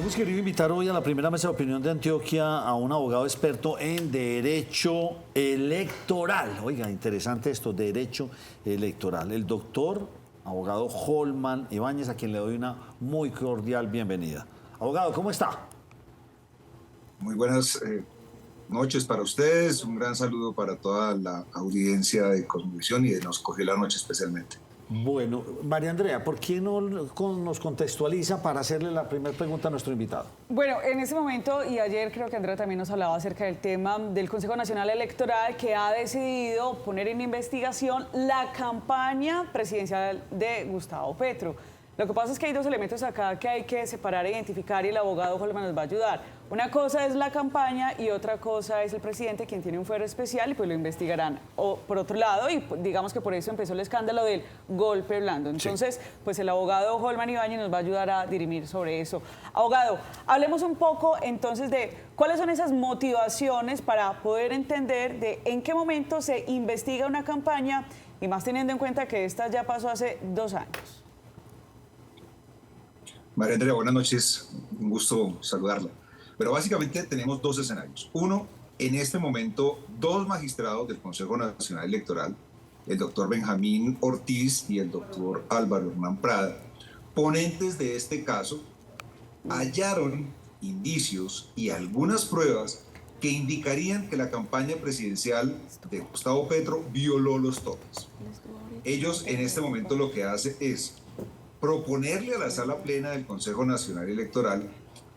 Hemos querido invitar hoy a la primera mesa de opinión de Antioquia a un abogado experto en derecho electoral. Oiga, interesante esto, derecho electoral. El doctor, abogado Holman Ibáñez, a quien le doy una muy cordial bienvenida. Abogado, ¿cómo está? Muy buenas noches para ustedes, un gran saludo para toda la audiencia de Cosmovisión y de Nos Cogió la Noche especialmente. Bueno, María Andrea, ¿por qué no nos contextualiza para hacerle la primera pregunta a nuestro invitado? Bueno, en ese momento, y ayer creo que Andrea también nos hablaba acerca del tema del Consejo Nacional Electoral, que ha decidido poner en investigación la campaña presidencial de Gustavo Petro. Lo que pasa es que hay dos elementos acá que hay que separar e identificar y el abogado Holman nos va a ayudar. Una cosa es la campaña y otra cosa es el presidente, quien tiene un fuero especial y pues lo investigarán. O por otro lado, y digamos que por eso empezó el escándalo del golpe blando. Entonces, pues el abogado Holman Ibáñez nos va a ayudar a dirimir sobre eso. Abogado, hablemos un poco entonces de cuáles son esas motivaciones para poder entender de en qué momento se investiga una campaña y más teniendo en cuenta que esta ya pasó hace 2 años. María Andrea, buenas noches, un gusto saludarla. Pero básicamente tenemos dos escenarios. Uno, en este momento, dos magistrados del Consejo Nacional Electoral, el doctor Benjamín Ortiz y el doctor Álvaro Hernán Prada, ponentes de este caso, hallaron indicios y algunas pruebas que indicarían que la campaña presidencial de Gustavo Petro violó los topes. Ellos en este momento lo que hacen es proponerle a la Sala Plena del Consejo Nacional Electoral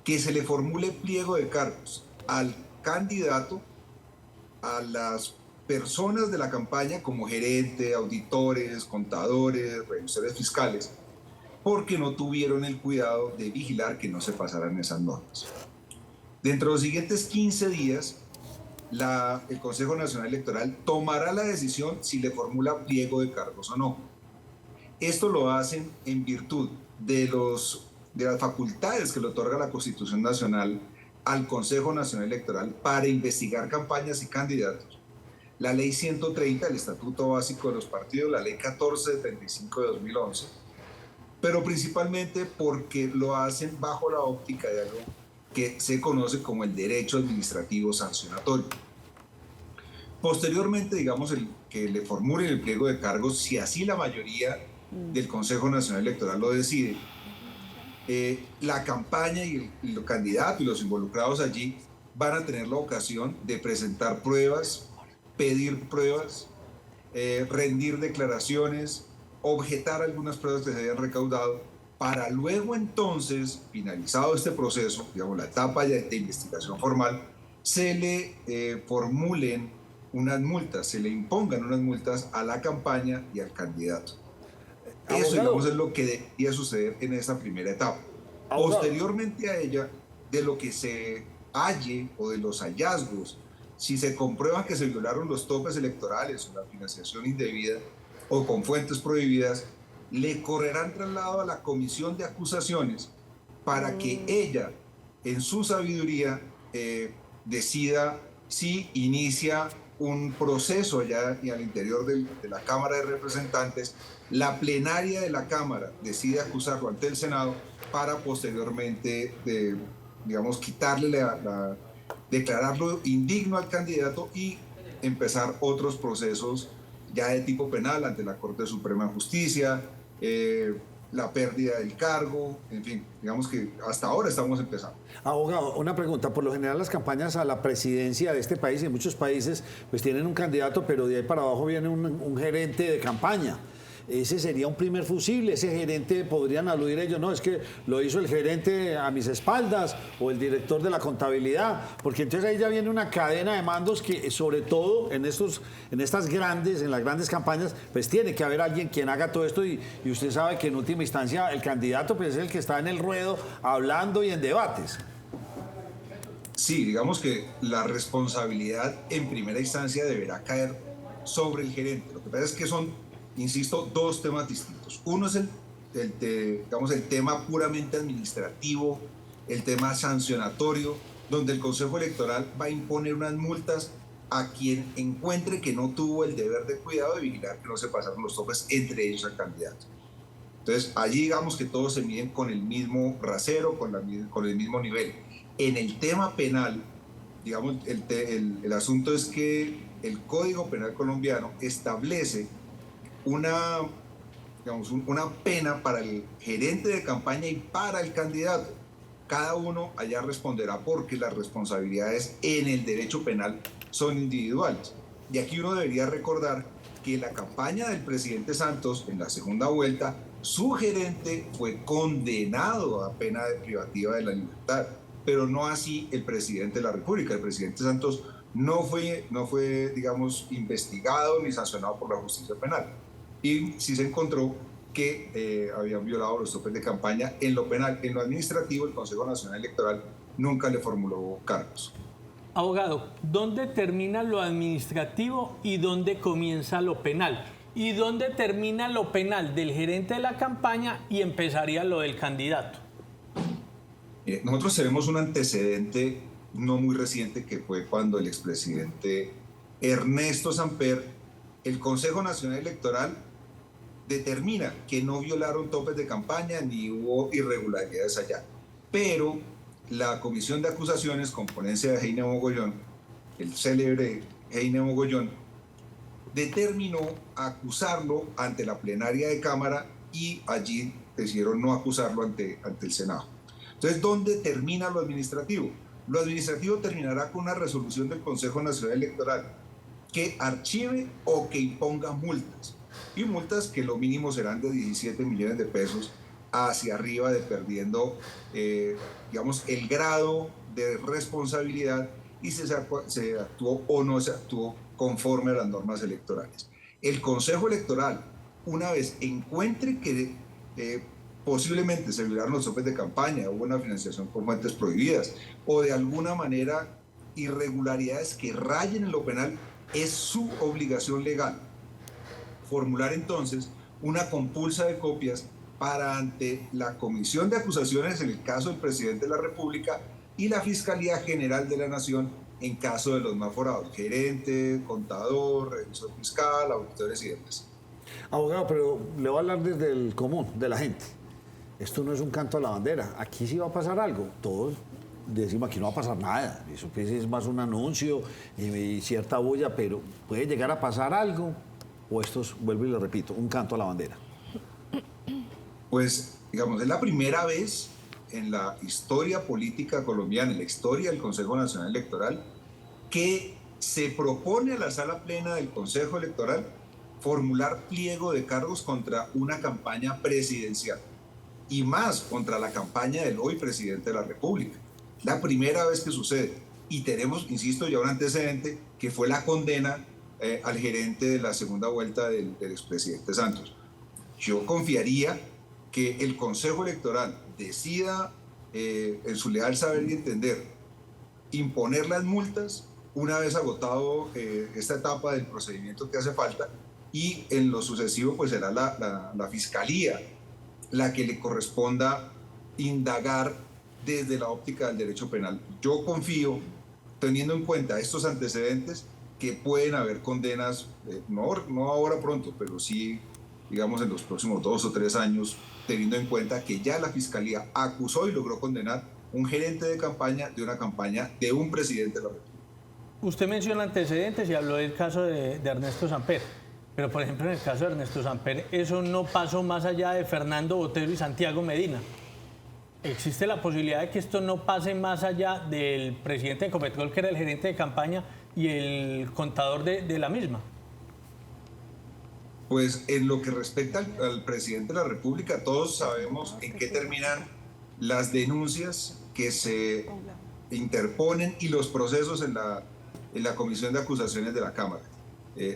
que se le formule pliego de cargos al candidato, a las personas de la campaña como gerente, auditores, contadores, revisores fiscales, porque no tuvieron el cuidado de vigilar que no se pasaran esas normas. Dentro de los siguientes 15 días, el Consejo Nacional Electoral tomará la decisión si le formula pliego de cargos o no. Esto lo hacen en virtud de las facultades que le otorga la Constitución Nacional al Consejo Nacional Electoral para investigar campañas y candidatos. La Ley 130, el Estatuto Básico de los Partidos, la Ley 1435 de 2011, pero principalmente porque lo hacen bajo la óptica de algo que se conoce como el derecho administrativo sancionatorio. Posteriormente, digamos, que le formulen el pliego de cargos, si así la mayoría del Consejo Nacional Electoral lo decide, la campaña y el candidato y los involucrados allí van a tener la ocasión de presentar pruebas, pedir pruebas, rendir declaraciones, objetar algunas pruebas que se hayan recaudado, para luego entonces, finalizado este proceso, digamos la etapa de investigación formal, se le formulen unas multas, se le impongan unas multas a la campaña y al candidato. Eso, digamos, es lo que debería suceder en esta primera etapa. Posteriormente a ella, de lo que se halle o de los hallazgos, si se comprueba que se violaron los topes electorales o la financiación indebida o con fuentes prohibidas, le correrán traslado a la comisión de acusaciones para que ella, en su sabiduría, decida si inicia un proceso allá y al interior de la Cámara de Representantes, la plenaria de la Cámara decide acusarlo ante el Senado para posteriormente, digamos, declararlo indigno al candidato y empezar otros procesos ya de tipo penal ante la Corte Suprema de Justicia, la pérdida del cargo, en fin, digamos que hasta ahora estamos empezando. Abogado, una pregunta. Por lo general las campañas a la presidencia de este país y en muchos países pues tienen un candidato, pero de ahí para abajo viene un gerente de campaña. Ese sería un primer fusible, ese gerente podrían aludir ellos, no, es que lo hizo el gerente a mis espaldas o el director de la contabilidad, porque entonces ahí ya viene una cadena de mandos que sobre todo en las grandes campañas, pues tiene que haber alguien quien haga todo esto y usted sabe que en última instancia el candidato pues es el que está en el ruedo hablando y en debates. Sí, digamos que la responsabilidad en primera instancia deberá caer sobre el gerente. Lo que pasa es que son, insisto, dos temas distintos. Uno es el tema puramente administrativo, el tema sancionatorio, donde el Consejo Electoral va a imponer unas multas a quien encuentre que no tuvo el deber de cuidado de vigilar que no se pasaron los topes, entre ellos al candidato. Entonces, allí digamos que todos se miden con el mismo rasero, con el mismo nivel. En el tema penal, digamos, el asunto es que el Código Penal colombiano establece una, digamos, una pena para el gerente de campaña y para el candidato. Cada uno allá responderá porque las responsabilidades en el derecho penal son individuales. Y aquí uno debería recordar que la campaña del presidente Santos en la segunda vuelta, su gerente fue condenado a pena privativa de la libertad, pero no así el presidente de la República. El presidente Santos no fue, digamos, investigado ni sancionado por la justicia penal. Y sí se encontró que habían violado los topes de campaña en lo penal. En lo administrativo, el Consejo Nacional Electoral nunca le formuló cargos. Abogado, ¿dónde termina lo administrativo y dónde comienza lo penal? ¿Y dónde termina lo penal del gerente de la campaña y empezaría lo del candidato? Nosotros tenemos un antecedente no muy reciente que fue cuando el expresidente Ernesto Samper, el Consejo Nacional Electoral determina que no violaron topes de campaña ni hubo irregularidades allá. Pero la Comisión de Acusaciones, con ponencia de Heine Mogollón, el célebre Heine Mogollón, determinó acusarlo ante la plenaria de Cámara y allí decidieron no acusarlo ante el Senado. Entonces, ¿dónde termina lo administrativo? Lo administrativo terminará con una resolución del Consejo Nacional Electoral que archive o que imponga multas. Y multas que lo mínimo serán de 17 millones de pesos hacia arriba, dependiendo, digamos, el grado de responsabilidad y si se actuó o no se actuó conforme a las normas electorales. El Consejo Electoral, una vez encuentre que posiblemente se violaron los topes de campaña, hubo una financiación con fuentes prohibidas o de alguna manera irregularidades que rayen en lo penal, es su obligación legal formular entonces una compulsa de copias para ante la Comisión de Acusaciones en el caso del presidente de la República y la Fiscalía General de la Nación en caso de los más forados, gerente, contador, revisor fiscal, auditores y demás. Abogado, pero le voy a hablar desde el común, de la gente. Esto no es un canto a la bandera. Aquí sí va a pasar algo. Todos decimos aquí no va a pasar nada. Eso pues es más un anuncio y cierta bulla, pero puede llegar a pasar algo. O esto es, vuelvo y lo repito, un canto a la bandera. Pues, digamos, es la primera vez en la historia política colombiana, en la historia del Consejo Nacional Electoral, que se propone a la sala plena del Consejo Electoral formular pliego de cargos contra una campaña presidencial y más contra la campaña del hoy presidente de la República. La primera vez que sucede. Y tenemos, insisto, ya un antecedente que fue la condena al gerente de la segunda vuelta del expresidente Santos. Yo confiaría que el Consejo Electoral decida, en su leal saber y entender, imponer las multas una vez agotado esta etapa del procedimiento que hace falta, y en lo sucesivo pues será la Fiscalía la que le corresponda indagar desde la óptica del derecho penal. Yo confío, teniendo en cuenta estos antecedentes, que pueden haber condenas, no ahora pronto, pero sí, digamos, en los próximos 2 o 3 años, teniendo en cuenta que ya la Fiscalía acusó y logró condenar un gerente de campaña de una campaña de un presidente de la República. Usted menciona antecedentes y habló del caso de Ernesto Samper, pero por ejemplo en el caso de Ernesto Samper, eso no pasó más allá de Fernando Botero y Santiago Medina. ¿Existe la posibilidad de que esto no pase más allá del presidente de Ecopetrol, que era el gerente de campaña, y el contador de la misma? Pues en lo que respecta al presidente de la República, todos sabemos en qué terminan las denuncias que se interponen y los procesos en la Comisión de Acusaciones de la Cámara.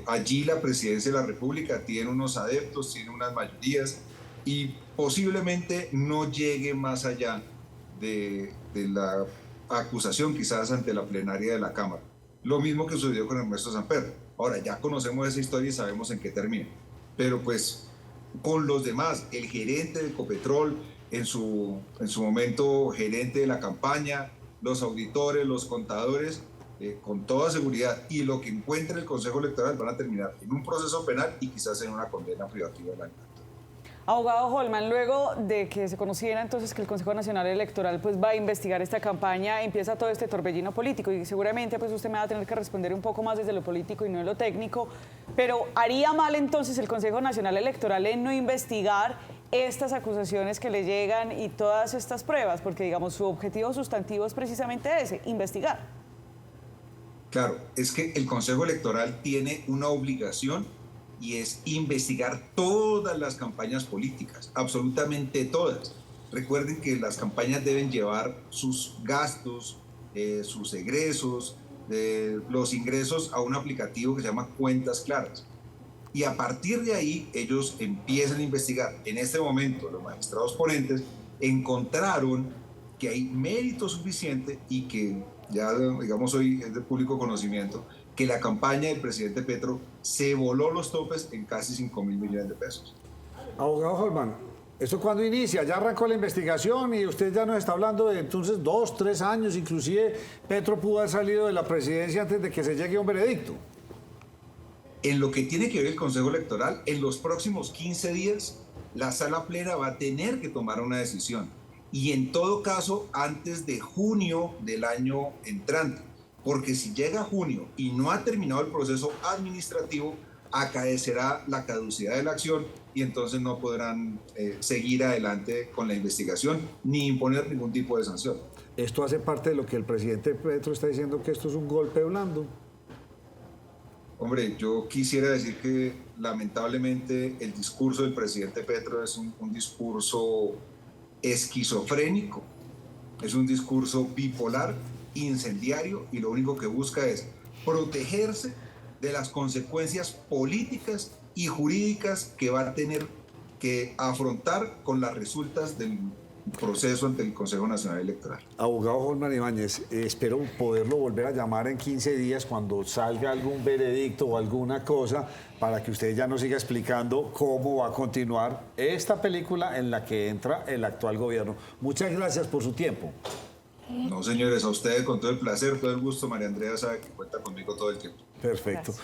Allí la presidencia de la República tiene unos adeptos, tiene unas mayorías y posiblemente no llegue más allá de la acusación quizás ante la plenaria de la Cámara. Lo mismo que sucedió con Ernesto Samper. Ahora ya conocemos esa historia y sabemos en qué termina. Pero pues con los demás, el gerente de Ecopetrol, en su momento gerente de la campaña, los auditores, los contadores, con toda seguridad, y lo que encuentre el Consejo Electoral van a terminar en un proceso penal y quizás en una condena privativa de la libertad. Abogado Holman, luego de que se conociera entonces que el Consejo Nacional Electoral pues, va a investigar esta campaña, empieza todo este torbellino político y seguramente pues, usted me va a tener que responder un poco más desde lo político y no de lo técnico, pero ¿haría mal entonces el Consejo Nacional Electoral en no investigar estas acusaciones que le llegan y todas estas pruebas? Porque digamos su objetivo sustantivo es precisamente ese, investigar. Claro, es que el Consejo Electoral tiene una obligación y es investigar todas las campañas políticas, absolutamente todas. Recuerden que las campañas deben llevar sus gastos, sus egresos, los ingresos a un aplicativo que se llama Cuentas Claras. Y a partir de ahí ellos empiezan a investigar. En este momento los magistrados ponentes encontraron que hay mérito suficiente y que ya digamos hoy es de público conocimiento que la campaña del presidente Petro se voló los topes en casi 5.000 millones de pesos. Abogado Holman, ¿esto cuándo inicia? Ya arrancó la investigación y usted ya nos está hablando de entonces 2, 3 años, inclusive Petro pudo haber salido de la presidencia antes de que se llegue a un veredicto. En lo que tiene que ver el Consejo Electoral, en los próximos 15 días, la Sala Plena va a tener que tomar una decisión. Y en todo caso, antes de junio del año entrante. Porque si llega junio y no ha terminado el proceso administrativo, acaecerá la caducidad de la acción y entonces no podrán seguir adelante con la investigación ni imponer ningún tipo de sanción. Esto hace parte de lo que el presidente Petro está diciendo, que esto es un golpe blando. Hombre, yo quisiera decir que lamentablemente el discurso del presidente Petro es un discurso esquizofrénico, es un discurso bipolar, incendiario, y lo único que busca es protegerse de las consecuencias políticas y jurídicas que va a tener que afrontar con las resultas del proceso ante el Consejo Nacional Electoral. Abogado Holman Ibáñez, espero poderlo volver a llamar en 15 días cuando salga algún veredicto o alguna cosa para que usted ya nos siga explicando cómo va a continuar esta película en la que entra el actual gobierno. Muchas gracias por su tiempo. No, señores, a ustedes con todo el placer, todo el gusto. María Andrea sabe que cuenta conmigo todo el tiempo. Perfecto.